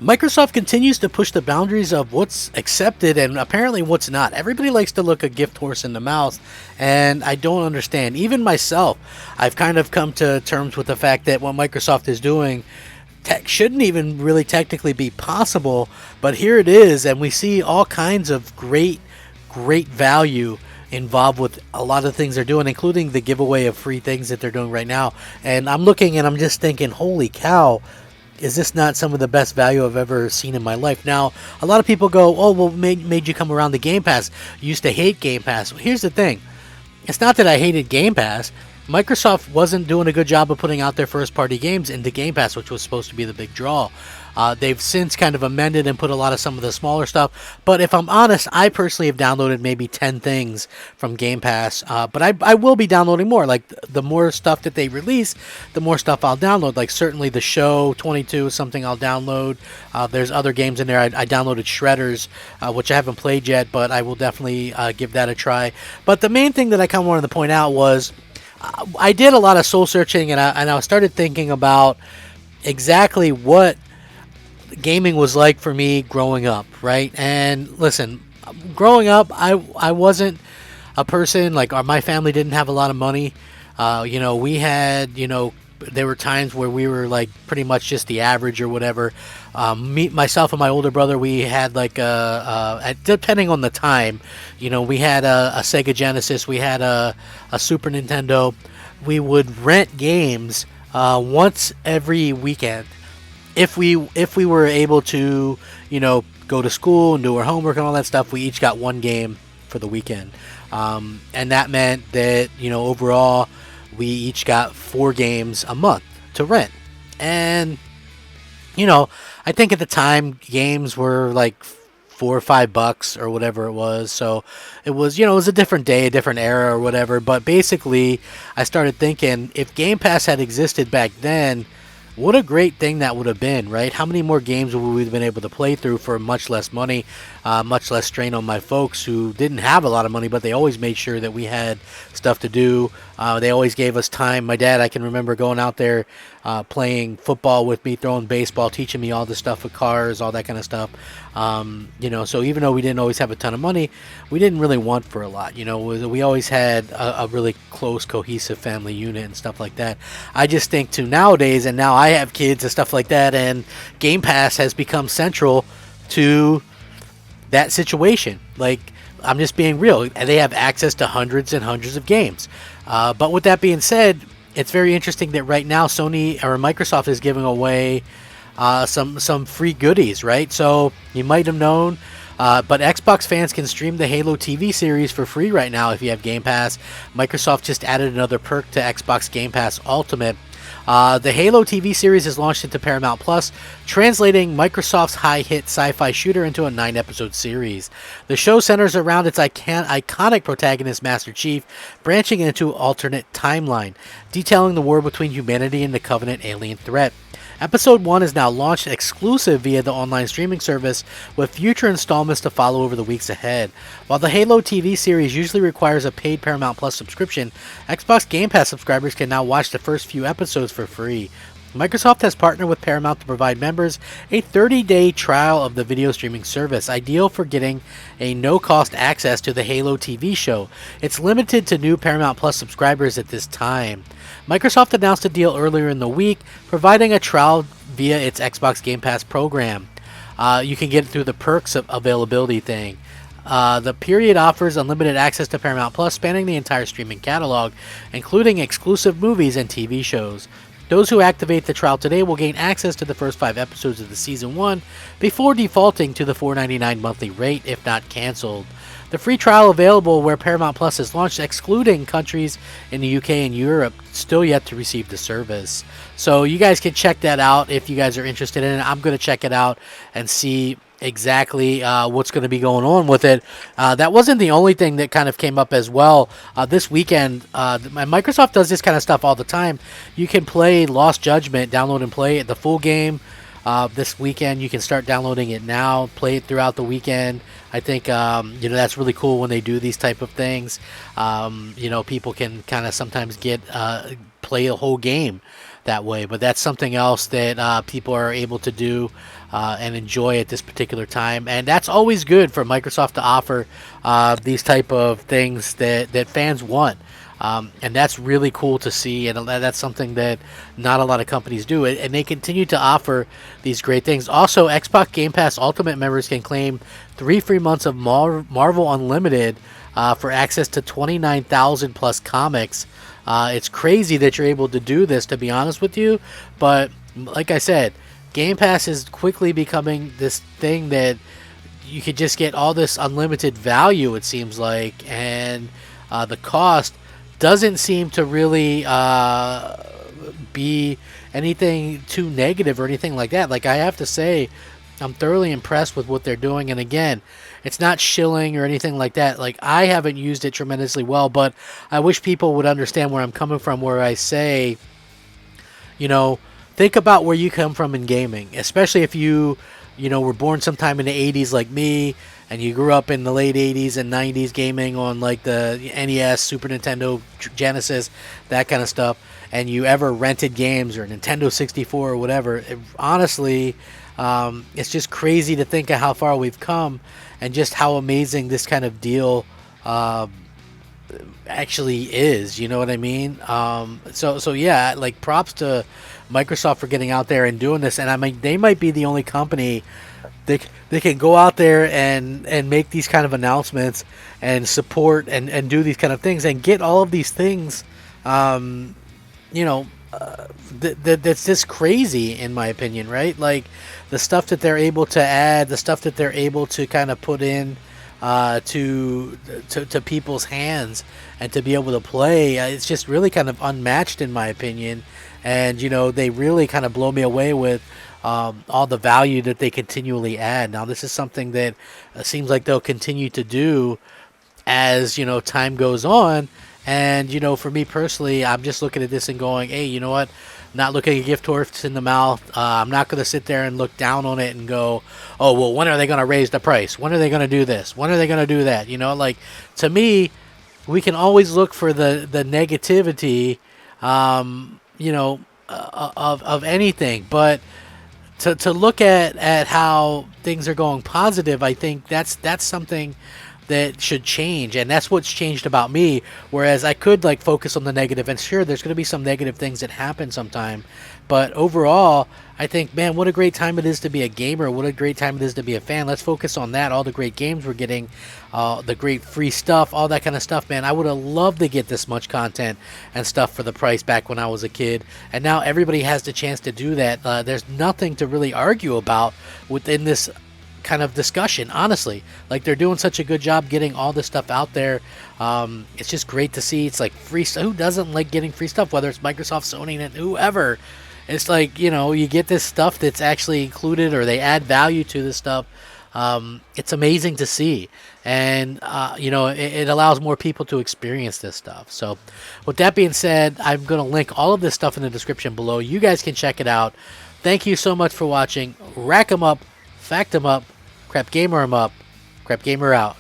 Microsoft continues to push the boundaries of what's accepted and apparently what's not. Everybody likes to look a gift horse in the mouth, and I don't understand. Even myself, I've kind of come to terms with the fact that what Microsoft is doing tech shouldn't even really technically be possible, but here it is, and we see all kinds of great value involved with a lot of things they're doing, including the giveaway of free things that they're doing right now. And I'm looking and I'm just thinking, holy cow, is this not some of the best value I've ever seen in my life? Now, a lot of people go, oh, well, made you come around to Game Pass? You used to hate Game Pass. Well, here's the thing. It's not that I hated Game Pass. Microsoft wasn't doing a good job of putting out their first-party games into Game Pass, which was supposed to be the big draw. They've since kind of amended and put a lot of some of the smaller stuff. But if I'm honest, I personally have downloaded maybe 10 things from Game Pass. But I will be downloading more. Like, the more stuff that they release, the more stuff I'll download. Like, certainly The Show 22 is something I'll download. There's other games in there. I downloaded Shredders, which I haven't played yet, but I will definitely give that a try. But the main thing that I kind of wanted to point out was I did a lot of soul searching, and I started thinking about exactly what gaming was like for me growing up, right? And listen, growing up, I wasn't a person like my family didn't have a lot of money. We had, there were times where we were like pretty much just the average or whatever. Myself and my older brother, we had like depending on the time, we had a Sega Genesis, we had a Super Nintendo. We would rent games once every weekend if we were able to, go to school and do our homework and all that stuff. We each got one game for the weekend, and that meant that overall we each got 4 games a month to rent. And I think at the time games were like $4 or $5 or whatever it was. So it was, it was a different day, a different era or whatever. But basically, I started thinking, if Game Pass had existed back then, what a great thing that would have been, right? How many more games would we have been able to play through for much less money, much less strain on my folks who didn't have a lot of money, but they always made sure that we had stuff to do. They always gave us time. My dad, I can remember going out there playing football with me, throwing baseball, teaching me all the stuff with cars, all that kind of stuff. So even though we didn't always have a ton of money, we didn't really want for a lot. We always had a really close, cohesive family unit and stuff like that. I just think to nowadays, and now I have kids and stuff like that, and Game Pass has become central to that situation. Like, I'm just being real. They have access to hundreds and hundreds of games. But with that being said, it's very interesting that right now Sony or Microsoft is giving away some free goodies, right? So you might have known, but Xbox fans can stream the Halo TV series for free right now if you have Game Pass. Microsoft just added another perk to Xbox Game Pass Ultimate. The Halo TV series is launched into Paramount Plus, translating Microsoft's high-hit sci-fi shooter into a 9-episode series. The show centers around its iconic protagonist, Master Chief, branching into an alternate timeline, detailing the war between humanity and the Covenant alien threat. Episode 1 is now launched exclusive via the online streaming service, with future installments to follow over the weeks ahead. While the Halo TV series usually requires a paid Paramount Plus subscription, Xbox Game Pass subscribers can now watch the first few episodes for free. Microsoft has partnered with Paramount to provide members a 30-day trial of the video streaming service, ideal for getting a no-cost access to the Halo TV show. It's limited to new Paramount Plus subscribers at this time. Microsoft announced a deal earlier in the week, providing a trial via its Xbox Game Pass program. You can get it through the perks of availability thing. The period offers unlimited access to Paramount Plus, spanning the entire streaming catalog, including exclusive movies and TV shows. Those who activate the trial today will gain access to the first 5 episodes of the Season 1 before defaulting to the $4.99 monthly rate if not canceled. The free trial available where Paramount Plus is launched, excluding countries in the UK and Europe still yet to receive the service. So you guys can check that out if you guys are interested in it. I'm going to check it out and see exactly what's going to be going on with it. That wasn't the only thing that kind of came up as well. This weekend, Microsoft does this kind of stuff all the time. You can play Lost Judgment, download and play it, the full game. This weekend, you can start downloading it now, play it throughout the weekend. I think that's really cool when they do these type of things. People can kind of sometimes play a whole game. that way. But that's something else that people are able to do and enjoy at this particular time, and that's always good for Microsoft to offer these type of things that fans want. And that's really cool to see, and that's something that not a lot of companies do, and they continue to offer these great things. Also, Xbox Game Pass Ultimate members can claim 3 free months of Marvel Unlimited for access to 29,000 plus comics. It's crazy that you're able to do this, to be honest with you, but like I said, Game Pass is quickly becoming this thing that you could just get all this unlimited value, it seems like, and the cost doesn't seem to really be anything too negative or anything like that. Like, I have to say, I'm thoroughly impressed with what they're doing, and again, it's not shilling or anything like that. Like, I haven't used it tremendously well, but I wish people would understand where I'm coming from, where I say, think about where you come from in gaming, especially if you were born sometime in the 80s like me, and you grew up in the late 80s and 90s gaming on like the NES, Super Nintendo, Genesis, that kind of stuff, and you ever rented games or Nintendo 64 or whatever. Honestly, it's just crazy to think of how far we've come and just how amazing this kind of deal actually is. You know what I mean? So yeah, like, props to Microsoft for getting out there and doing this. And I mean, they might be the only company they can go out there and make these kind of announcements and support and do these kind of things and get all of these things, that's just crazy, in my opinion, right? Like, the stuff that they're able to add, the stuff that they're able to kind of put in to people's hands and to be able to play, it's just really kind of unmatched, in my opinion. And they really kind of blow me away with all the value that they continually add. Now, this is something that seems like they'll continue to do as time goes on. And for me personally, I'm just looking at this and going, hey, you know what? I'm not looking at gift horse in the mouth. I'm not going to sit there and look down on it and go, oh, well, when are they going to raise the price? When are they going to do this? When are they going to do that? Like, to me, we can always look for the negativity, of anything, but to look at how things are going positive, I think that's something that should change, and that's what's changed about me. Whereas I could like focus on the negative, and sure, there's going to be some negative things that happen sometime, but overall, I think, man, what a great time it is to be a gamer. What a great time it is to be a fan. Let's focus on that. All the great games we're getting, the great free stuff, all that kind of stuff, man. I would have loved to get this much content and stuff for the price back when I was a kid, and now everybody has the chance to do that. There's nothing to really argue about within this kind of discussion, honestly. Like, they're doing such a good job getting all this stuff out there. It's just great to see. It's like free stuff. Who doesn't like getting free stuff, whether it's Microsoft, Sony, and whoever? It's like, you get this stuff that's actually included, or they add value to this stuff. It's amazing to see, and it allows more people to experience this stuff. So with that being said, I'm going to link all of this stuff in the description below. You guys can check it out. Thank you so much for watching. Rack 'em up, fact 'em up, crap gamer 'em up, crap gamer out.